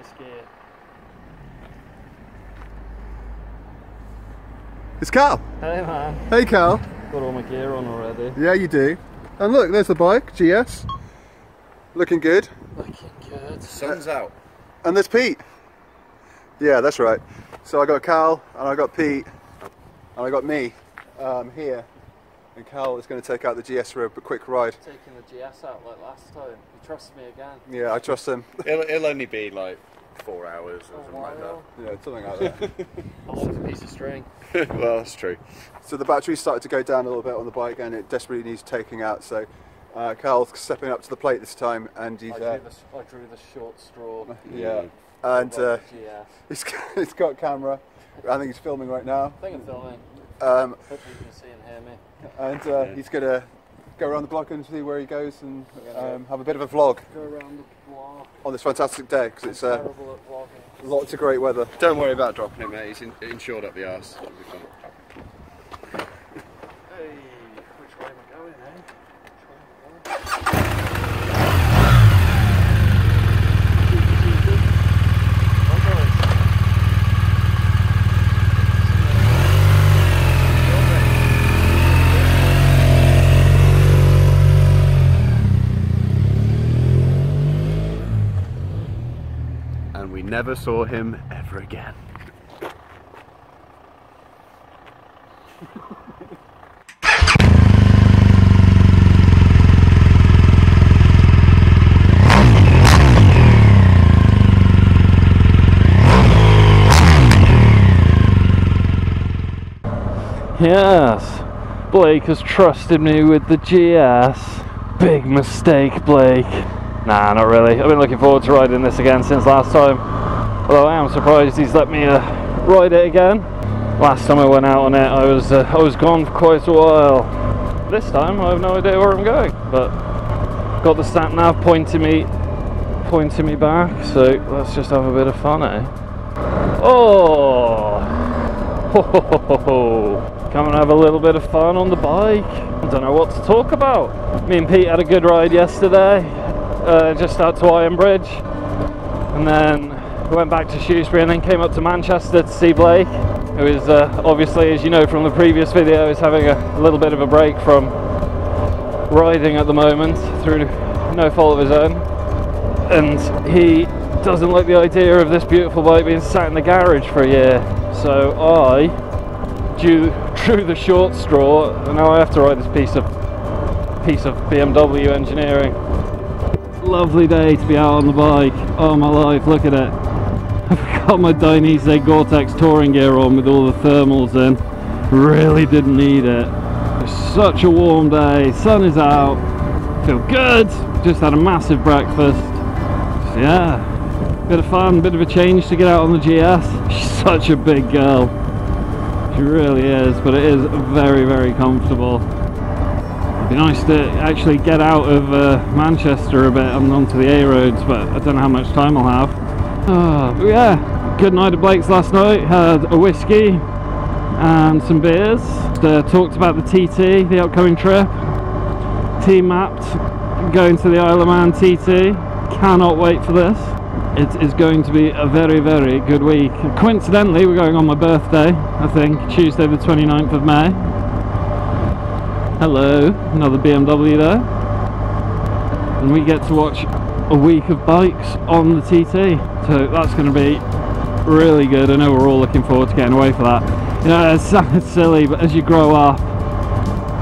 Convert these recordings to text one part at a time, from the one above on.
this gear. It's Cal. Hey man. Hey Cal. Got all my gear on already. Yeah, you do. And look, there's the bike, GS. Looking good. Looking good. Sun's out. And there's Pete. Yeah, that's right. So I got Cal, and I got Pete, and I got me here. And Cal is going to take out the GS for a quick ride. Taking the GS out like last time. You trust me again? Yeah, I trust him. It'll only be like 4 hours or something like that. Yeah, something like that. How long's a piece of string? Well, that's true. So the battery started to go down a little bit on the bike, and it desperately needs taking out. So Cal's stepping up to the plate this time, and he's. I drew the short straw. Yeah, and GS. he's got camera. I think he's filming right now. I think I'm filming. Hopefully you can see and hear me. And he's gonna go around the block and see where he goes, and have a bit of a vlog. Go around the block. On this fantastic day, because it's terrible at vlogging. Lots of great weather. Don't worry about dropping him, mate. He's insured up the arse. It'll be fun. Hey, which way am I going, eh? And we never saw him ever again. Yes, Blake has trusted me with the GS. Big mistake, Blake. Nah, not really. I've been looking forward to riding this again since last time. Although I am surprised he's let me ride it again. Last time I went out on it, I was gone for quite a while. This time I have no idea where I'm going, but got the sat nav pointing me back. So let's just have a bit of fun, eh? Oh, ho, ho, ho, ho, ho. Come and have a little bit of fun on the bike. I don't know what to talk about. Me and Pete had a good ride yesterday. Just out to Iron Bridge, and then we went back to Shrewsbury, and then came up to Manchester to see Blake, who is obviously, as you know from the previous video, is having a little bit of a break from riding at the moment through no fault of his own, and he doesn't like the idea of this beautiful bike being sat in the garage for a year. So I drew the short straw, and now I have to ride this piece of BMW engineering. Lovely day to be out on the bike. Oh my life, look at it. I've got my Dainese Gore-Tex touring gear on with all the thermals in. Really didn't need it. It's such a warm day, sun is out, feel good. Just had a massive breakfast. So yeah, bit of fun, bit of a change to get out on the GS. She's such a big girl. She really is, but it is very, very comfortable. Be nice to actually get out of Manchester a bit and onto the A roads, but I don't know how much time I'll have. But yeah, good night at Blake's last night. Had a whiskey and some beers. Talked about the TT, the upcoming trip. Team mapped going to the Isle of Man TT. Cannot wait for this. It is going to be a very, very good week. Coincidentally, we're going on my birthday, I think, Tuesday the 29th of May. Hello, another BMW there. And we get to watch a week of bikes on the TT. So that's going to be really good. I know we're all looking forward to getting away for that. You know, it sounds silly, but as you grow up,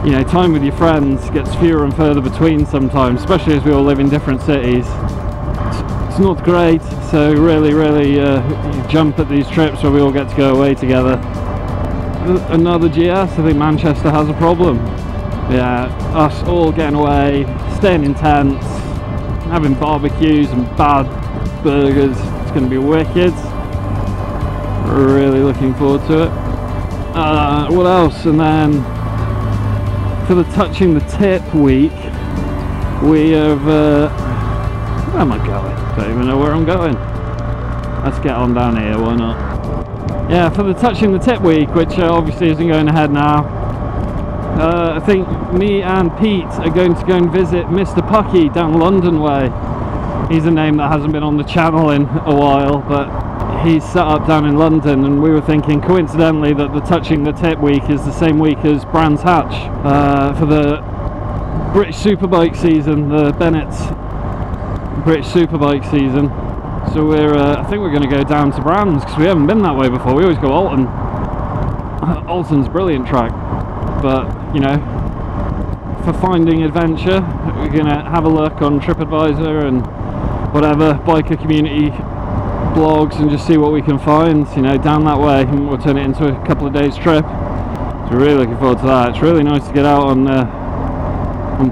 you know, time with your friends gets fewer and further between sometimes, especially as we all live in different cities. It's not great, so really, you jump at these trips where we all get to go away together. Another GS, I think Manchester has a problem. Yeah, us all getting away, staying in tents, having barbecues and bad burgers. It's going to be wicked. Really looking forward to it. What else? And then for the touching the tip week, we have where am I going? Don't even know where I'm going. Let's get on down here, why not? Yeah, for the touching the tip week, which obviously isn't going ahead now, I think me and Pete are going to go and visit Mr. Pucky down London way. He's a name that hasn't been on the channel in a while, but he's set up down in London, and we were thinking coincidentally that the Touching the Tip week is the same week as Brands Hatch for the British Superbike season, the Bennett's British Superbike season. So we're I think we're going to go down to Brands because we haven't been that way before. We always go Alton. Alton's a brilliant track, but you know, for finding adventure, we're going to have a look on TripAdvisor and whatever biker community blogs and just see what we can find, you know, down that way, and we'll turn it into a couple of days trip. So we're really looking forward to that. It's really nice to get out on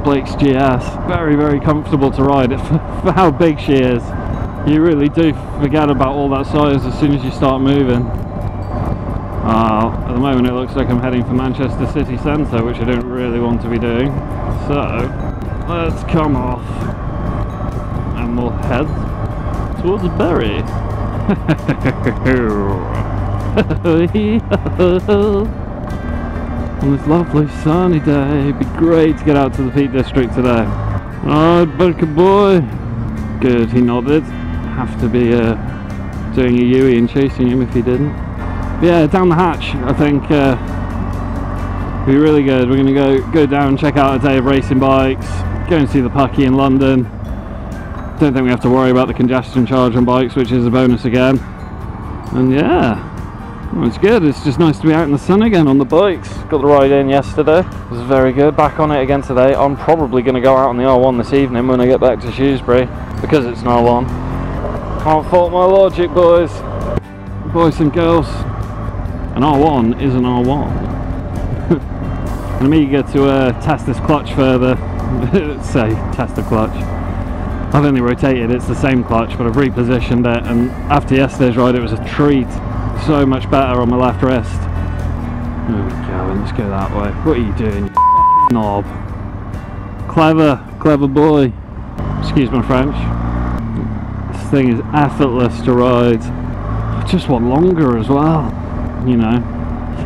Blake's GS. Very, very comfortable to ride. For how big she is, you really do forget about all that size as soon as you start moving. At the moment it looks like I'm heading for Manchester city centre, which I don't really want to be doing. So let's come off and we'll head towards Bury. On this lovely sunny day, it'd be great to get out to the Peak District today. Alright, Burka boy. Good, he nodded. Have to be doing a Yui and chasing him if he didn't. But yeah, down the hatch, I think be really good. We're going to go down, check out a day of racing bikes, go and see the Pucky in London. Don't think we have to worry about the congestion charge on bikes, which is a bonus again. And yeah, well, it's good. It's just nice to be out in the sun again on the bikes. Got the ride in yesterday. It was very good. Back on it again today. I'm probably going to go out on the R1 this evening when I get back to Shrewsbury, because it's an R1. Can't fault my logic, boys. Boys and girls. An R1 is an R1. I'm eager to test this clutch further. Say, test the clutch. I've only rotated, it's the same clutch, but I've repositioned it, and after yesterday's ride it was a treat. So much better on my left wrist. There we go, let's go that way. What are you doing, you knob? Clever boy. Excuse my French. This thing is effortless to ride. I just want longer as well, you know.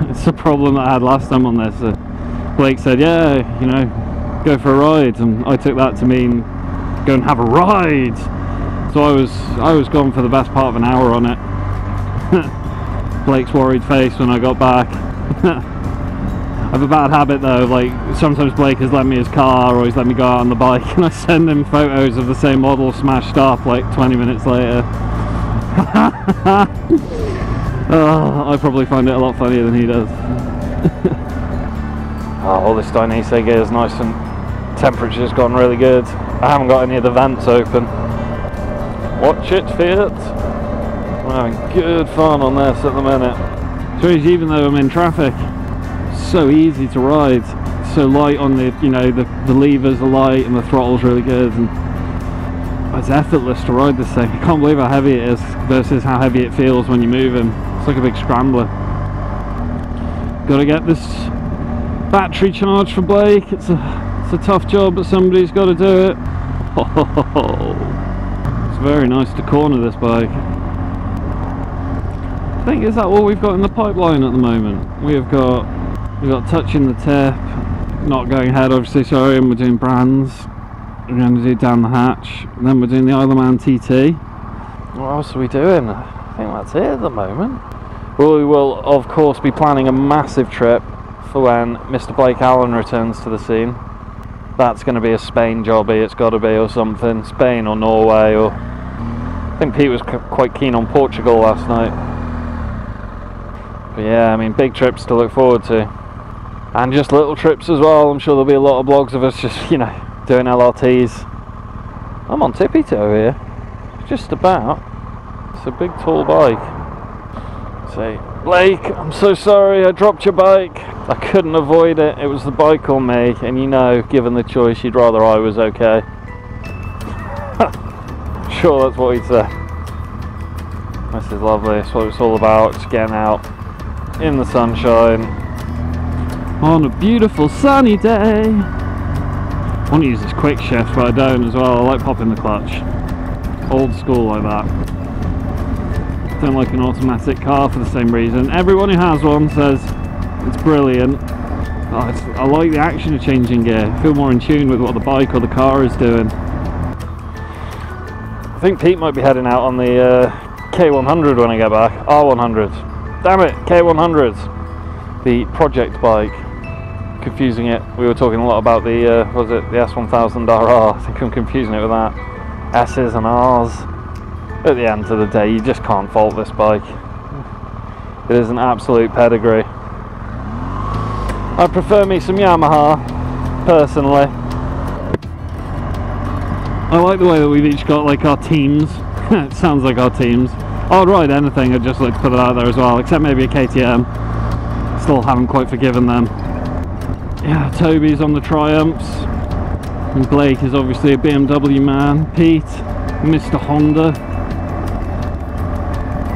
It's a problem that I had last time on this. Blake said, yeah, you know, go for a ride, and I took that to mean go and have a ride. So I was gone for the best part of an hour on it. Blake's worried face when I got back. I have a bad habit though, like sometimes Blake has lent me his car or he's let me go out on the bike and I send him photos of the same model smashed up like 20 minutes later. I probably find it a lot funnier than he does. Oh, this Dainese gear is nice and temperature's gone really good. I haven't got any of the vents open. Watch it, Fiat. I'm having good fun on this at the minute. So even though I'm in traffic, it's so easy to ride. It's so light on the, you know, the levers are light and the throttle's really good, and it's effortless to ride this thing. I can't believe how heavy it is versus how heavy it feels when you're moving. It's like a big scrambler. Got to get this battery charged for Blake. It's a tough job, but somebody's got to do it. It's very nice to corner this bike. I think, is that all we've got in the pipeline at the moment? We've got Touching the Tip, not going ahead obviously, sorry, and we're doing Brands. We're going to do Down the Hatch, and then we're doing the Isle of Man TT. What else are we doing? I think that's it at the moment. Well, we will of course be planning a massive trip for when Mr. Blake Allen returns to the scene. That's going to be a Spain jobby, it's got to be, or something. Spain or Norway, or I think Pete was quite keen on Portugal last night. But yeah, I mean, big trips to look forward to, and just little trips as well. I'm sure there'll be a lot of vlogs of us just, you know, doing LRTs. I'm on tippy toe here, just about. It's a big tall bike. Say, Blake, I'm so sorry I dropped your bike. I couldn't avoid it. It was the bike or me, and you know, given the choice, you'd rather I was okay. Sure, that's what he'd say. This is lovely. It's what it's all about. Just getting out in the sunshine on a beautiful sunny day. I want to use this quick shift, but I don't as well. I like popping the clutch. Old school like that. Don't like an automatic car for the same reason. Everyone who has one says it's brilliant. I like the action of changing gear. I feel more in tune with what the bike or the car is doing. think Pete might be heading out on the K100 when I get back. R100. Damn it, K100. The project bike. Confusing it. We were talking a lot about the, was it the S1000RR? I think I'm confusing it with that. S's and R's. At the end of the day, you just can't fault this bike. It is an absolute pedigree. I prefer me some Yamaha, personally. I like the way that we've each got like our teams. It sounds like our teams. I'd ride anything, I'd just like to put it out there as well, except maybe a KTM. Still haven't quite forgiven them. Yeah, Toby's on the Triumphs. And Blake is obviously a BMW man. Pete, Mr. Honda.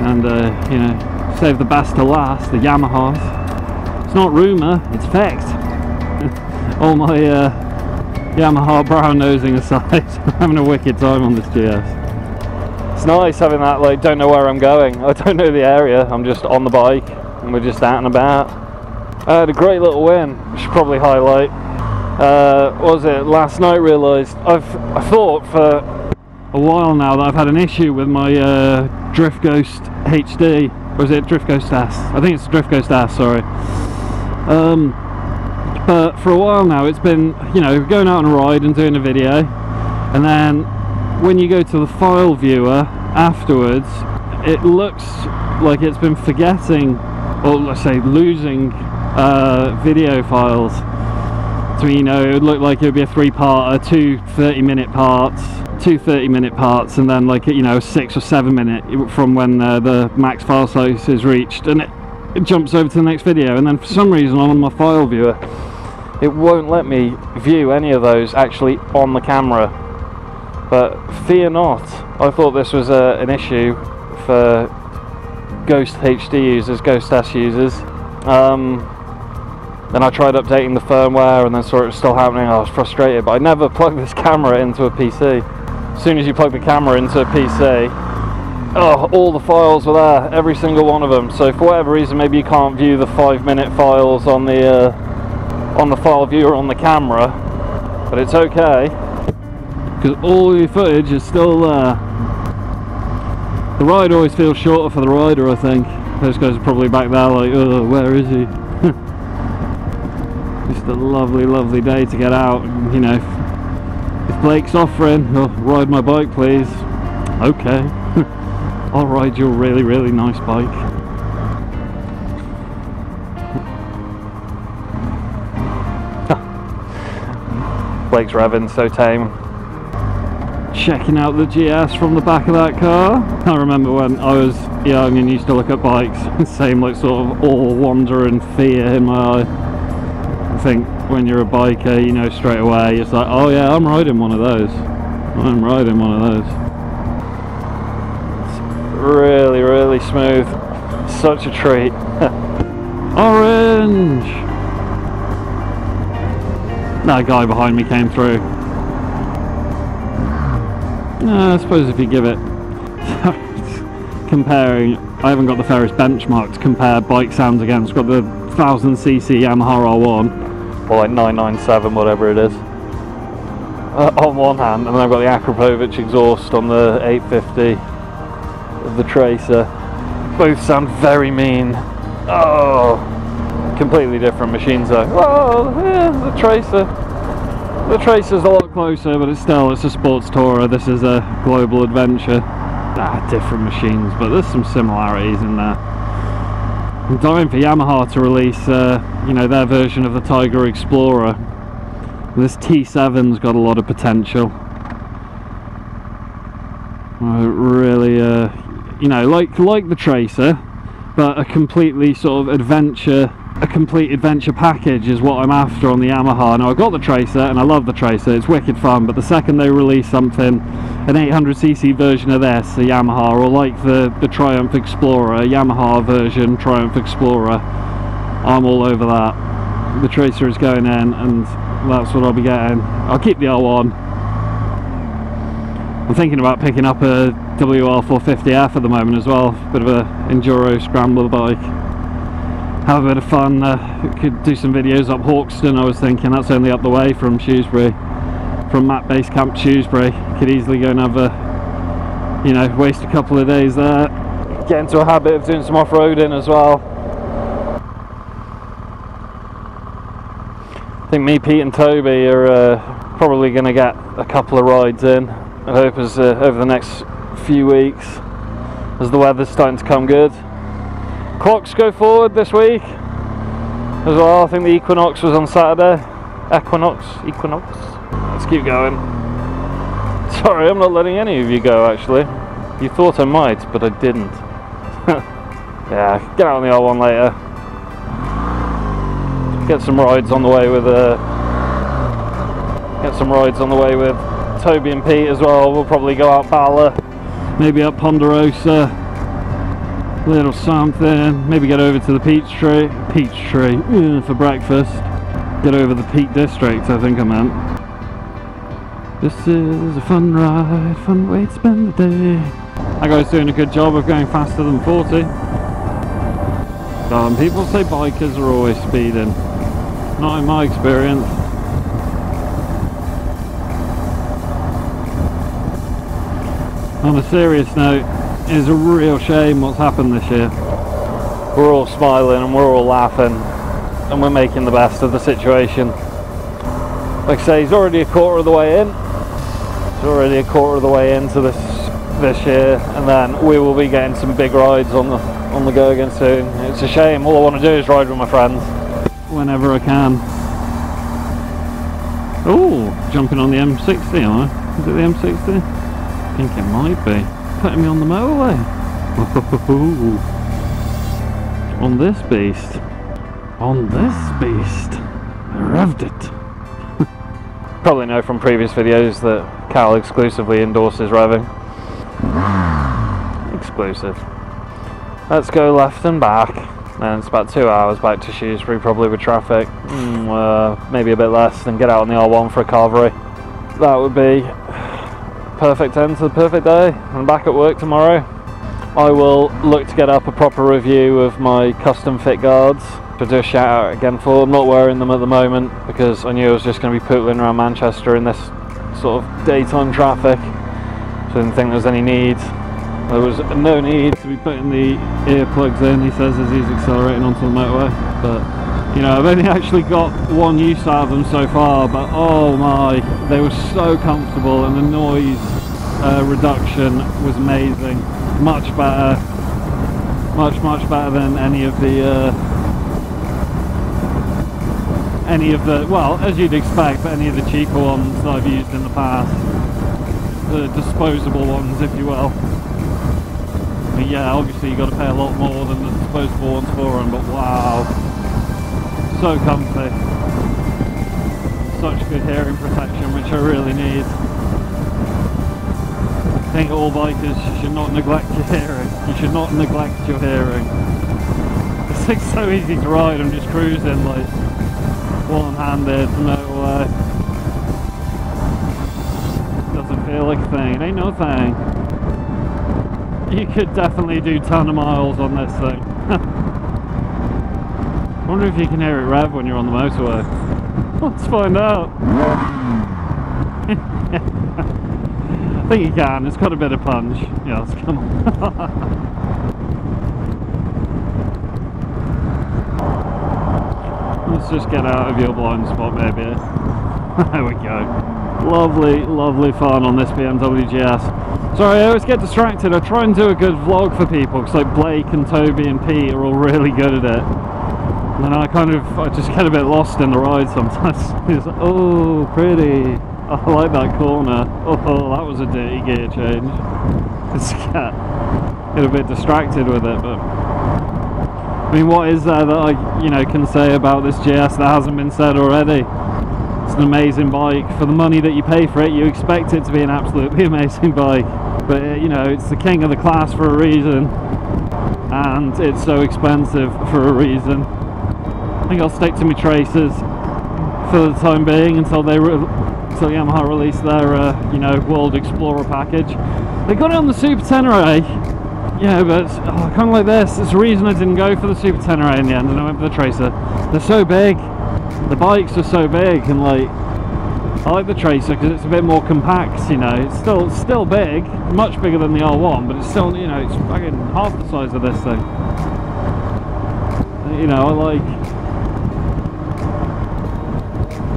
And, you know, save the best to last, the Yamahas. It's not rumour, it's fact. All my Yamaha brown nosing aside, I'm having a wicked time on this GS. It's nice having that, like, don't know where I'm going. I don't know the area, I'm just on the bike and we're just out and about. I had a great little win, I should probably highlight. What was it, last night realised, I thought for a while now that I've had an issue with my Drift Ghost HD, or is it Drift Ghost S? I think it's Drift Ghost S, sorry. But for a while now it's been, you know, going out on a ride and doing a video, and then when you go to the file viewer afterwards, it looks like it's been forgetting, or let's say losing video files. So, you know, it would look like it would be a 3-parter, 2 30-minute parts, 2 30-minute parts, and then like, you know, 6 or 7 minute from when the max file size is reached, and it jumps over to the next video. And then for some reason on my file viewer it won't let me view any of those actually on the camera. But fear not, I thought this was an issue for Ghost HD users, Ghost S users. Then I tried updating the firmware and then saw it was still happening. I was frustrated, but I never plugged this camera into a PC. As soon as you plug the camera into a PC, oh, all the files were there, every single one of them. So for whatever reason, maybe you can't view the 5-minute files on the file viewer on the camera, but it's okay because all your footage is still there. The ride always feels shorter for the rider, I think. Those guys are probably back there like, oh, where is he? Just a lovely, lovely day to get out. And, you know, if Blake's offering, oh, ride my bike please. Okay. I'll ride your really, really nice bike. Blake's revving, so tame. Checking out the GS from the back of that car. I remember when I was young and used to look at bikes, same like sort of awe, wonder and fear in my eye. I think when you're a biker, you know straight away, it's like, oh yeah, I'm riding one of those. I'm riding one of those. It's really, really smooth. Such a treat. Orange! That guy behind me came through. I suppose if you give it... comparing, I haven't got the Ferris benchmark to compare bike sounds against. I've got the 1000cc Yamaha R1, or like 997, whatever it is, on one hand, and then I've got the Akrapovic exhaust on the 850 of the Tracer. Both sound very mean. Oh, completely different machines though. Oh, yeah, the Tracer. The Tracer's a lot closer, but it's a sports tourer. This is a global adventure. Different machines, but there's some similarities in there. I'm dying for Yamaha to release, you know, their version of the Tiger Explorer. This T7's got a lot of potential. Really, you know, like the Tracer, but a completely sort of adventure. A complete adventure package is what I'm after on the Yamaha. Now, I've got the Tracer and I love the Tracer, it's wicked fun, but the second they release something, an 800cc version of this, a Yamaha, or like the Triumph Explorer, a Yamaha version Triumph Explorer, I'm all over that. The Tracer is going in and that's what I'll be getting. I'll keep the R1. I'm thinking about picking up a WR450F at the moment as well, bit of a enduro scrambler bike. Have a bit of fun. Could do some videos up Hawkston, I was thinking. That's only up the way from Shrewsbury, from Matt Base Camp Shrewsbury. Could easily go and have a you know, waste a couple of days there. Get into a habit of doing some off-roading as well. I think me, Pete and Toby are probably going to get a couple of rides in. I hope as over the next few weeks, as the weather's starting to come good. Clocks go forward this week as well. I think the equinox was on Saturday. Equinox. Let's keep going. Sorry, I'm not letting any of you go actually. You thought I might, but I didn't. Yeah, get out on the R1 later. Get some rides on the way with Toby and Pete as well. We'll probably go out Bala, maybe up Ponderosa, little something. Maybe get over to the Peachtree for breakfast. Get over the Peak District, I think I meant. This is a fun ride, fun way to spend the day. That guy's doing a good job of going faster than 40. People say bikers are always speeding. Not in my experience. On a serious note, it is a real shame what's happened this year. We're all smiling and we're all laughing and we're making the best of the situation. Like I say, he's already a quarter of the way in. He's already a quarter of the way into this year, and then we will be getting some big rides on the go again soon. It's a shame. All I want to do is ride with my friends whenever I can. Oh, jumping on the M60, am I? Is it the M60? I think it might be. Putting me on the motorway. On this beast. On this beast. I revved it. Probably know from previous videos that Cal exclusively endorses revving. Exclusive. Let's go left and back. And it's about 2 hours back to Shrewsbury, probably with traffic. Maybe a bit less, then get out on the R1 for a carvery. That would be perfect end to the perfect day. I'm back at work tomorrow. I will look to get up a proper review of my custom fit guards. To do a shout out again for them. Not wearing them at the moment because I knew I was just going to be pootling around Manchester in this sort of daytime traffic. So I didn't think there was any need. There was no need to be putting the earplugs in, he says, as he's accelerating onto the motorway. But, you know, I've only actually got one use out of them so far, but oh my, they were so comfortable and the noise reduction was amazing. Much better. Much better than any of the, well, as you'd expect, any of the cheaper ones that I've used in the past. The disposable ones, if you will. But yeah, obviously you've got to pay a lot more than the disposable ones for them, but wow, so comfy. Such good hearing protection, which I really need. I think all bikers should not neglect your hearing. You should not neglect your hearing. It's like so easy to ride, I'm just cruising like one-handed, motorway. Doesn't feel like a thing, it ain't no thing. You could definitely do a ton of miles on this thing. I wonder if you can hear it rev when you're on the motorway. Let's find out. I think you can, it's got a bit of punch. Yes, come on. Let's just get out of your blind spot maybe. There we go. Lovely fun on this BMW GS. Sorry, I always get distracted. I try and do a good vlog for people because like Blake and Toby and Pete are all really good at it. And I just get a bit lost in the ride sometimes. It's like, oh, pretty. I like that corner. Oh, that was a dirty gear change. Just get a bit distracted with it, but I mean, what is there that I, can say about this GS that hasn't been said already? It's an amazing bike. For the money that you pay for it, you expect it to be an absolutely amazing bike. But it's the king of the class for a reason, and it's so expensive for a reason. I think I'll stick to my tracers for the time being until Yamaha release their World Explorer package. They got it on the Super Tenere, yeah, but kind of like this. There's a reason I didn't go for the Super Tenere in the end, and I went for the Tracer. They're so big. The bikes are so big, and like I like the Tracer because it's a bit more compact, you know. It's still big, much bigger than the R1, but it's still, you know, it's fucking half the size of this thing. You know,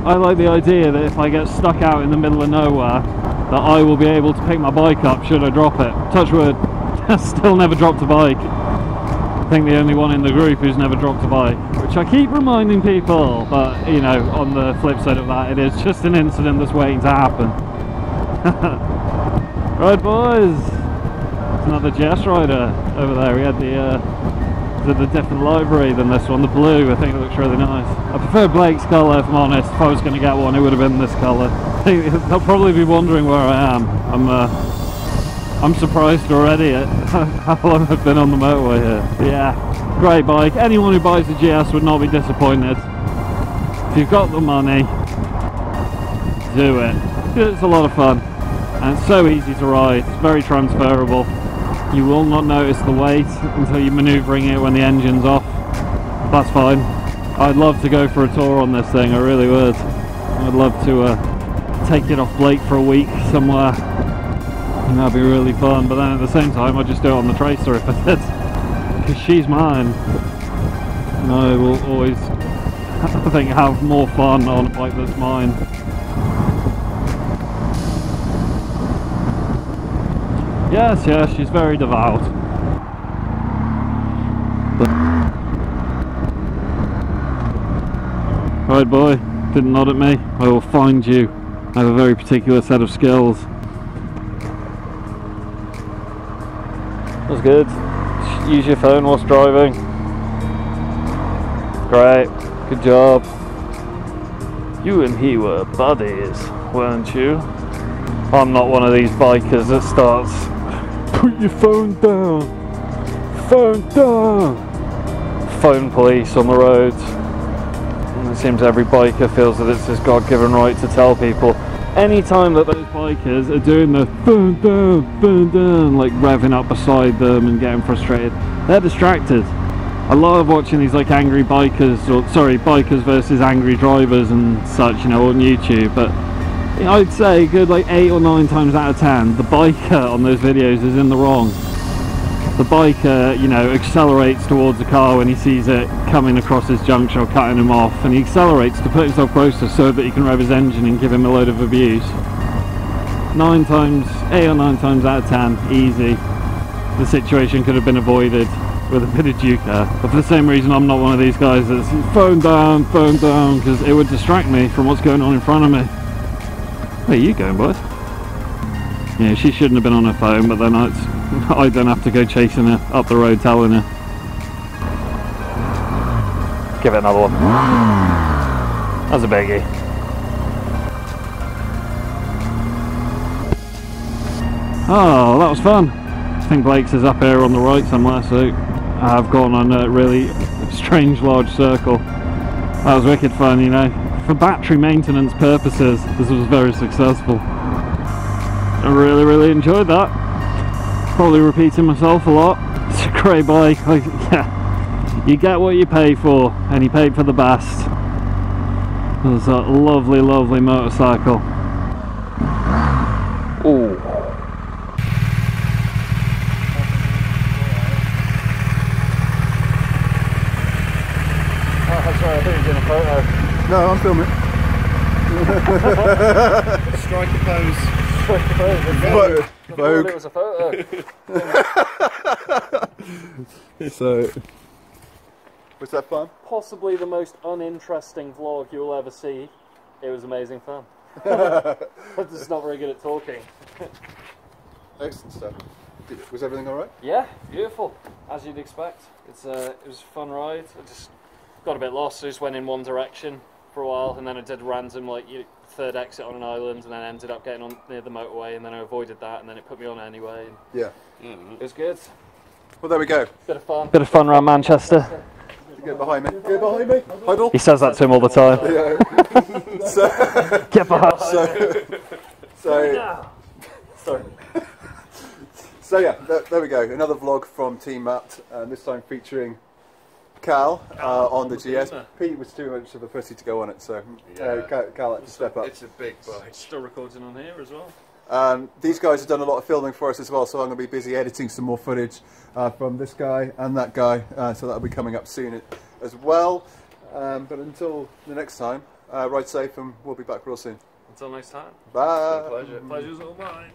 I like the idea that if I get stuck out in the middle of nowhere, that I will be able to pick my bike up should I drop it. Touch wood, still never dropped a bike. I think the only one in the group who's never dropped a bike, which I keep reminding people, but you know, on the flip side of that, it is just an incident that's waiting to happen. Right boys, it's another GS rider over there. We had the different livery than this one, the blue. I think it looks really nice. I prefer Blake's colour if I'm honest. If I was going to get one, it would have been this colour. I think they'll probably be wondering where I am. I'm surprised already at how long I've been on the motorway here. Yeah, great bike. Anyone who buys a GS would not be disappointed. If you've got the money, do it. It's a lot of fun and it's so easy to ride. It's very transferable. You will not notice the weight until you're manoeuvring it when the engine's off. That's fine. I'd love to go for a tour on this thing, I really would. I'd love to take it off Blake for a week somewhere. And that'd be really fun, but then at the same time I'd just do it on the Tracer if I did, because she's mine. And I will always, I think, have more fun on a bike that's mine. Yes, yes, she's very devout. Right boy, didn't nod at me, I will find you. I have a very particular set of skills. That's good. Use your phone whilst driving. Great. Good job. You and he were buddies, weren't you? I'm not one of these bikers that starts, put your phone down. Phone down. Phone police on the roads. And it seems every biker feels that it's his God-given right to tell people. Any time that those bikers are doing the phone down, like revving up beside them and getting frustrated, they're distracted. I love watching these like angry bikers, or sorry, bikers versus angry drivers and such, you know, on YouTube. But you know, I'd say good like 8 or 9 times out of 10, the biker on those videos is in the wrong. The biker, you know, accelerates towards the car when he sees it coming across his junction or cutting him off, and he accelerates to put himself closer so that he can rev his engine and give him a load of abuse. 8 or 9 times out of 10, easy. The situation could have been avoided with a bit of due care. But for the same reason, I'm not one of these guys that's phone down, because it would distract me from what's going on in front of me. Where are you going, bud? Yeah, she shouldn't have been on her phone, but then I don't have to go chasing her up the road telling her. Give it another one. That's a biggie. Oh, that was fun. I think Blake's is up here on the right somewhere, so I've gone on a really strange large circle. That was wicked fun, you know. For battery maintenance purposes, this was very successful. I really enjoyed that. Probably repeating myself a lot. It's a great bike. Like, yeah, you get what you pay for, and you paid for the best. It was a lovely motorcycle. Ooh. Oh, sorry, I think he's in a photo. No, I'm filming. Strike a pose. Vogue. It was a photo. So, was that fun? Possibly the most uninteresting vlog you'll ever see. It was amazing fun. I'm just not very good at talking. Excellent stuff. Was everything alright? Yeah, beautiful, as you'd expect. It was a fun ride. I just got a bit lost, so I just went in one direction for a while, and then I did random like third exit on an island, and then ended up getting on near the motorway, and then I avoided that, and then it put me on anyway. And yeah. It was good. Well, there we go. Bit of fun around Manchester. Get behind me. Get behind me. Huddle. He says that to him all the time. Yeah. Get behind. Sorry. So yeah, there we go. Another vlog from Team Matt, and this time featuring Cal on the was GS. in there. Pete was too much of a pussy to go on it, so Yeah. Cal had to step up. It's a big bike. Still recording on here as well. These guys have done a lot of filming for us as well, so I'm going to be busy editing some more footage from this guy and that guy, so that'll be coming up soon as well. But until the next time, ride safe and we'll be back real soon. Until next time. Bye! Pleasure. Pleasure's all mine.